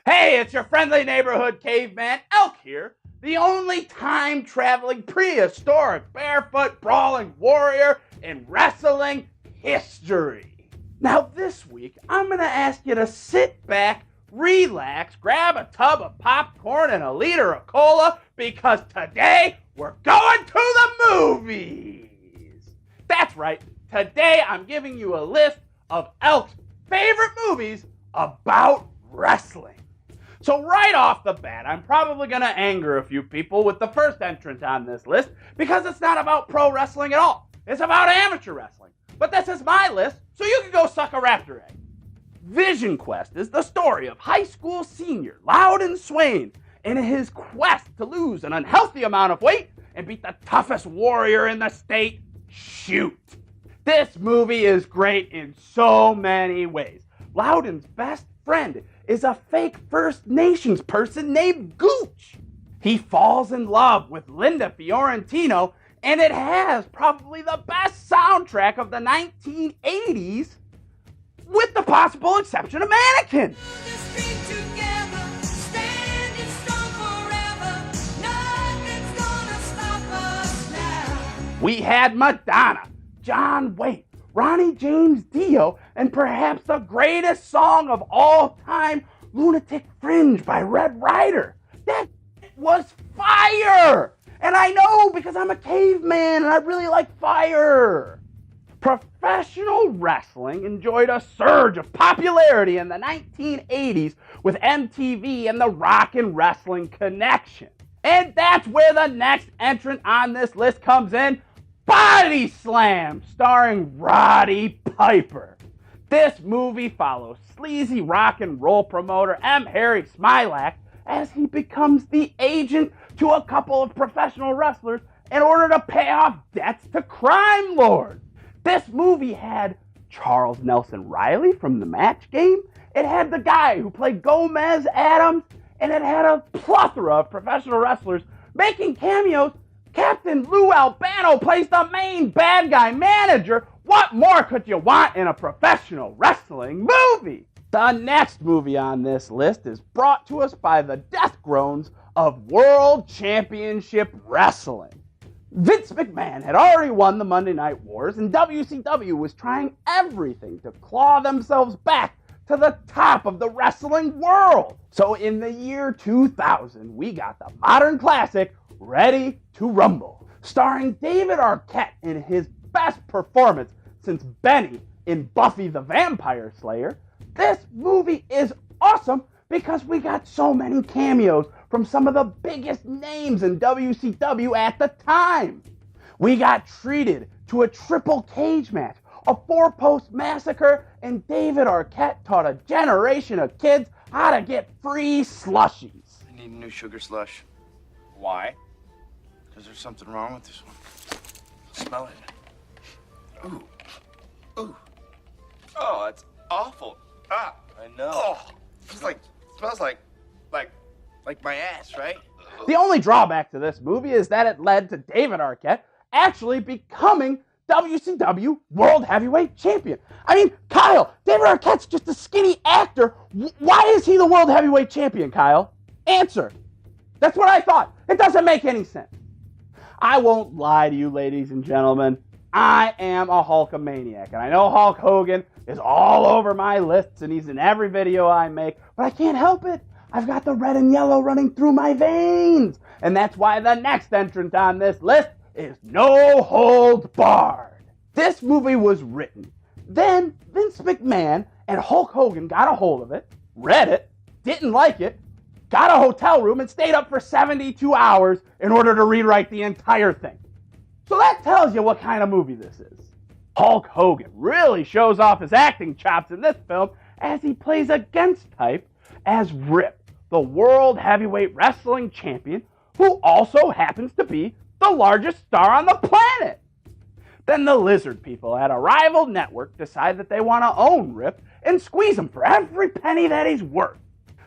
Hey, it's your friendly neighborhood caveman, Elk here, the only time-traveling prehistoric barefoot brawling warrior in wrestling history. Now this week, I'm going to ask you to sit back, relax, grab a tub of popcorn and a liter of cola, because today we're going to the movies. That's right, today I'm giving you a list of Elk's favorite movies about wrestling. So right off the bat, I'm probably going to anger a few people with the first entrant on this list because it's not about pro wrestling at all. It's about amateur wrestling. But this is my list, so you can go suck a raptor egg. Vision Quest is the story of high school senior Loudon Swain in his quest to lose an unhealthy amount of weight and beat the toughest warrior in the state, Shoot. This movie is great in so many ways. Loudon's best friend is a fake First Nations person named Gooch. He falls in love with Linda Fiorentino, and it has probably the best soundtrack of the 1980s, with the possible exception of Mannequin. We had Madonna, John Waite, Ronnie James Dio, and perhaps the greatest song of all time, Lunatic Fringe by Red Ryder. That was fire! And I know because I'm a caveman and I really like fire. Professional wrestling enjoyed a surge of popularity in the 1980s with MTV and the Rock and Wrestling Connection. And that's where the next entrant on this list comes in, Bodyslam, starring Roddy Piper. This movie follows sleazy rock and roll promoter M. Harry Smilak as he becomes the agent to a couple of professional wrestlers in order to pay off debts to crime lords. This movie had Charles Nelson Riley from The Match Game, it had the guy who played Gomez Adams, and it had a plethora of professional wrestlers making cameos. Captain Lou Albano plays the main bad guy manager. What more could you want in a professional wrestling movie? The next movie on this list is brought to us by the death groans of World Championship Wrestling. Vince McMahon had already won the Monday Night Wars, and WCW was trying everything to claw themselves back to the top of the wrestling world. So in the year 2000, we got the modern classic, Ready to Rumble, starring David Arquette in his best performance since Benny in Buffy the Vampire Slayer. This movie is awesome because we got so many cameos from some of the biggest names in WCW at the time. We got treated to a triple cage match, a four-post massacre, and David Arquette taught a generation of kids how to get free slushies. I need a new sugar slush. Why? Because there's something wrong with this one. Smell it. Ooh. Ooh. Oh, that's awful. Ah, I know. oh, Smells like my ass, right? The only drawback to this movie is that it led to David Arquette actually becoming WCW World Heavyweight Champion. I mean, Kyle, David Arquette's just a skinny actor. Why is he the World Heavyweight Champion, Kyle? Answer. That's what I thought. It doesn't make any sense. I won't lie to you, ladies and gentlemen. I am a Hulkamaniac, and I know Hulk Hogan is all over my lists, and he's in every video I make, but I can't help it. I've got the red and yellow running through my veins, and that's why the next entrant on this list is No Holds Barred. This movie was written. Then Vince McMahon and Hulk Hogan got a hold of it, read it, didn't like it, got a hotel room, and stayed up for 72 hours in order to rewrite the entire thing. So that tells you what kind of movie this is. Hulk Hogan really shows off his acting chops in this film as he plays against type as Rip, the World Heavyweight Wrestling Champion, who also happens to be the largest star on the planet. Then the Lizard people at a rival network decide that they want to own Rip and squeeze him for every penny that he's worth.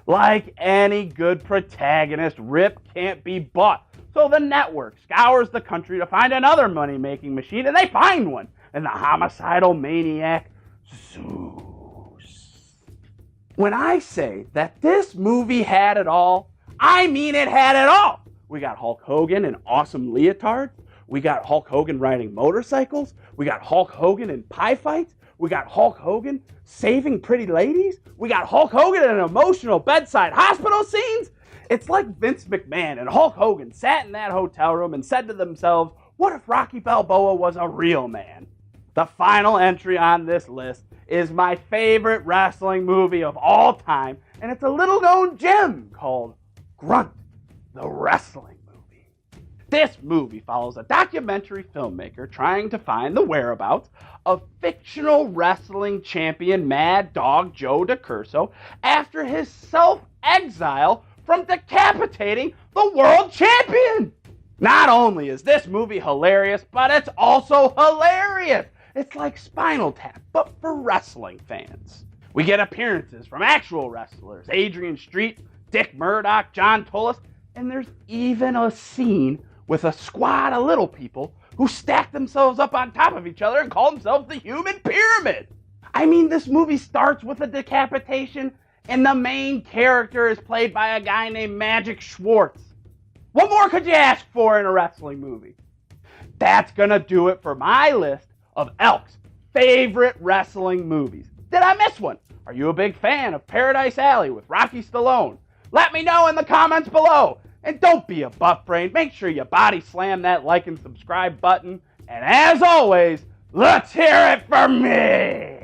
Like any good protagonist, Rip can't be bought. So the network scours the country to find another money-making machine, and they find one in the homicidal maniac Zeus. When I say that this movie had it all, I mean it had it all. We got Hulk Hogan in awesome leotards. We got Hulk Hogan riding motorcycles. We got Hulk Hogan in pie fights. We got Hulk Hogan saving pretty ladies. We got Hulk Hogan in emotional bedside hospital scenes. It's like Vince McMahon and Hulk Hogan sat in that hotel room and said to themselves, what if Rocky Balboa was a real man? The final entry on this list is my favorite wrestling movie of all time, and it's a little known gem called Grunt, the wrestling movie. This movie follows a documentary filmmaker trying to find the whereabouts of fictional wrestling champion Mad Dog Joe DiCurso after his self-exile from decapitating the world champion. Not only is this movie hilarious, but it's also hilarious. It's like Spinal Tap, but for wrestling fans. We get appearances from actual wrestlers, Adrian Street, Dick Murdoch, John Tullis, and there's even a scene with a squad of little people who stack themselves up on top of each other and call themselves the Human Pyramid. I mean, this movie starts with a decapitation, and the main character is played by a guy named Magic Schwartz. What more could you ask for in a wrestling movie? That's gonna do it for my list of Elk's favorite wrestling movies. Did I miss one? Are you a big fan of Paradise Alley with Rocky Stallone? Let me know in the comments below. And don't be a butt brain. Make sure you body slam that like and subscribe button. And as always, let's hear it for me.